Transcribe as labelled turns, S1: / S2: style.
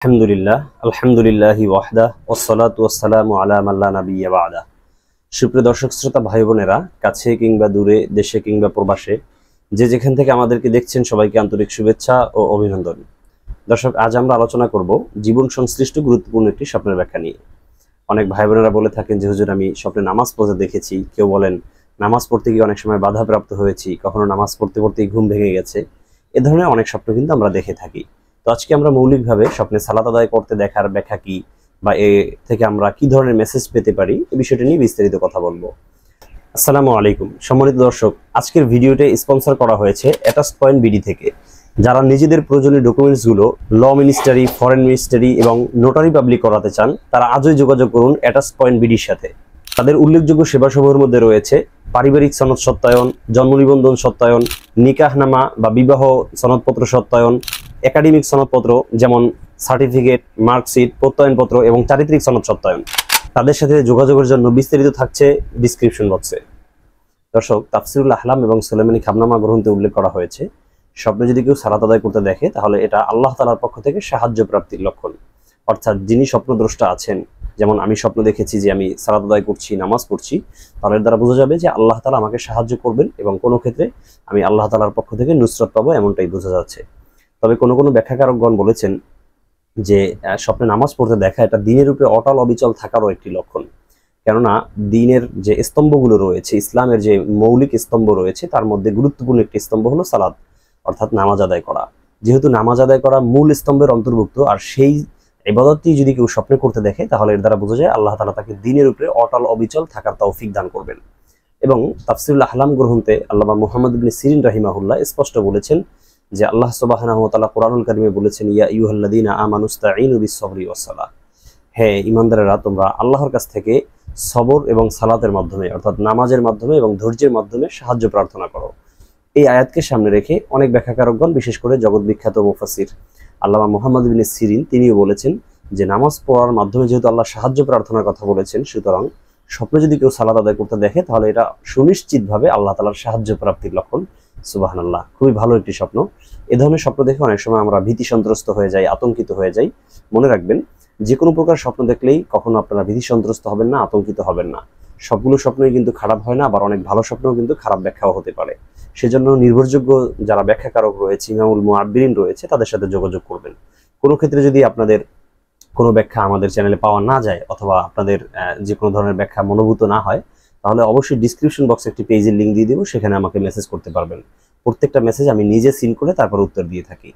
S1: আলহামদুলিল্লাহি ওয়াহদা ওয়াসসালাতু ওয়াসসালামু আলা মান লা নাবিয়্যা বা'দা। সুপ্রিয় দর্শক শ্রোতা ভাই বোনেরা, কাছে কিংবা দূরে, দেশে কিংবা প্রবাসে, যে যেখান থেকে আমাদেরকে দেখছেন সবাইকে আন্তরিক শুভেচ্ছা ও অভিনন্দন। দর্শক, আজ আমরা আলোচনা করব জীবন সংশ্লিষ্ট গুরুত্বপূর্ণ একটি স্বপ্নের ব্যাখ্যা নিয়ে। অনেক ভাই বোনেরা বলে থাকেন যে হুজুর, আমি স্বপ্নে নামাজ পড়তে দেখেছি। কেউ বলেন নামাজ পড়তে গিয়ে অনেক সময় বাধাপ্রাপ্ত হয়েছি, কখনো নামাজ পড়তে পড়তেই ঘুম ভেঙে গেছে। এ ধরনের অনেক স্বপ্ন কিন্তু আমরা দেখে থাকি। তো আজকে আমরা মৌলিকভাবে স্বপ্নে সালাত আদায় করতে দেখার ব্যাখ্যা কি, বা এ থেকে আমরা কি ধরনের মেসেজ পেতে পারি, এই বিষয়টা নিয়ে বিস্তারিত কথা বলবো। আসসালামু আলাইকুম সম্মানিত দর্শক, আজকের ভিডিওটি স্পন্সর করা হয়েছে অ্যাটাচ পয়েন্ট বিডি থেকে। যারা নিজেদের প্রয়োজনীয় ডকুমেন্টসগুলো ল মিনিস্ট্রি, ফরেন মিনিস্ট্রি এবং নোটারি পাবলিক করাতে চান, তারা আজই যোগাযোগ করুন অ্যাটাচ পয়েন্ট বিডির সাথে। তাদের উল্লেখযোগ্য সেবাসমূহের মধ্যে রয়েছে পারিবারিক সনদ সত্যায়ন, জন্ম নিবন্ধন সত্যায়ন, নিকাহনামা বা বিবাহ সনদপত্র সত্যায়ন, একাডেমিক সনদপত্র যেমন সার্টিফিকেট, মার্কশিট, প্রত্যয়নপত্র এবং চারিত্রিক সনদ সত্যায়ন। তাদের সাথে যোগাযোগের জন্য বিস্তারিত থাকছে ডিসক্রিপশন বক্সে। দর্শক, তাফসিরুল আহলাম এবং সুলাইমানি খাবনামা গ্রন্থে উল্লেখ করা হয়েছে, স্বপ্নে যদি কেউ সালাত আদায় করতে দেখে, তাহলে এটা আল্লাহ তাআলার পক্ষ থেকে সাহায্য প্রাপ্তির লক্ষণ। অর্থাৎ যিনি স্বপ্নদ্রষ্টা আছেন, যেমন আমি স্বপ্ন দেখেছি যে আমি সালাত আদায় করছি, নামাজ পড়ছি, তাহলে এর দ্বারা বোঝা যাবে যে আল্লাহ তাআলা আমাকে সাহায্য করবেন এবং কোনো ক্ষেত্রে আমি আল্লাহ তাআলার পক্ষ থেকে নুসরত পাবো, এমনটাই বোঝা যাচ্ছে। তবে কোনো কোনো ব্যাখ্যাকারকগণ বলেছেন যে স্বপ্নে নামাজ পড়তে দেখা এটা দিনের উপরে অটল অবিচল থাকারও একটি লক্ষণ। কেননা দিনের যে স্তম্ভগুলো রয়েছে, ইসলামের যে মৌলিক স্তম্ভ রয়েছে, তার মধ্যে গুরুত্বপূর্ণ একটি স্তম্ভ হলো সালাত, অর্থাৎ নামাজ আদায় করা। যেহেতু নামাজ আদায় করা মূল স্তম্ভের অন্তর্ভুক্ত, আর সেই ইবাদতটি যদি কেউ স্বপ্নে করতে দেখে, তাহলে এর দ্বারা বোঝা যায় আল্লাহ তাআলা তাকে দিনের উপরে অটল অবিচল থাকার তৌফিক দান করবেন। এবং তাফসিরুল আহলাম গ্রন্থে আল্লামা মুহাম্মদ ইবনে সিরিন রাহিমাহুল্লাহ স্পষ্ট বলেছেন যে আল্লাহ সুবহানাহু ওয়া তাআলা কোরআনুল কারীমে বলেছেন, ইয়া আইয়ুহাল্লাযীনা আমানুস্তাঈনু বিস-সাবরি ওয়াস-সালাহ, হে ঈমানদারেরা, তোমরা আল্লাহর কাছ থেকে সবর এবং সালাতের মাধ্যমে, অর্থাৎ নামাজের মাধ্যমে এবং ধৈর্যের মাধ্যমে সাহায্য প্রার্থনা করো। এই আয়াতকে সামনে রেখে অনেক ব্যাখ্যাকারকগণ, বিশেষ করে জগৎ বিখ্যাত মুফাসসির আল্লামা মুহাম্মদ ইবনে সিরিন, তিনিও বলেছেন যে নামাজ পড়ার মাধ্যমে যেহেতু আল্লাহ সাহায্য প্রার্থনার কথা বলেছেন, সুতরাং স্বপ্নে যদি কেউ সালাত আদায় করতে দেখে, তাহলে এটা সুনিশ্চিতভাবে আল্লাহ তাআলার সাহায্য প্রাপ্তির লক্ষণ। সুবহানাল্লাহ, খুবই ভালো একটি স্বপ্ন। এ ধরনের স্বপ্ন দেখে অনেক সময় আমরা ভীতি সন্ত্রস্ত হয়ে যাই, আতঙ্কিত হয়ে যাই। মনে রাখবেন, যে কোনো প্রকার স্বপ্ন দেখলেই কখনো আপনারা ভীতি সন্ত্রস্ত হবেন না, আতঙ্কিত হবেন না। সবগুলো স্বপ্নই কিন্তু খারাপ হয় না, আবার অনেক ভালো স্বপ্নও কিন্তু খারাপ ব্যাখ্যাও হতে পারে। সেজন্য নির্ভরযোগ্য যারা ব্যাখ্যাকারক রয়েছে, ইমামুল মুআব্বিরিন রয়েছে, তাদের সাথে যোগাযোগ করবেন। কোনো ক্ষেত্রে যদি আপনাদের কোনো ব্যাখ্যা আমাদের চ্যানেলে পাওয়া না যায়, অথবা আপনাদের যে কোনো ধরনের ব্যাখ্যা মনোভূত না হয়, তাহলে অবশ্যই ডিসক্রিপশন বক্সে একটি পেজের লিঙ্ক দিয়ে দেবো, সেখানে আমাকে মেসেজ করতে পারবেন। প্রত্যেকটা মেসেজ আমি নিজে সিন করে তারপর উত্তর দিয়ে থাকি।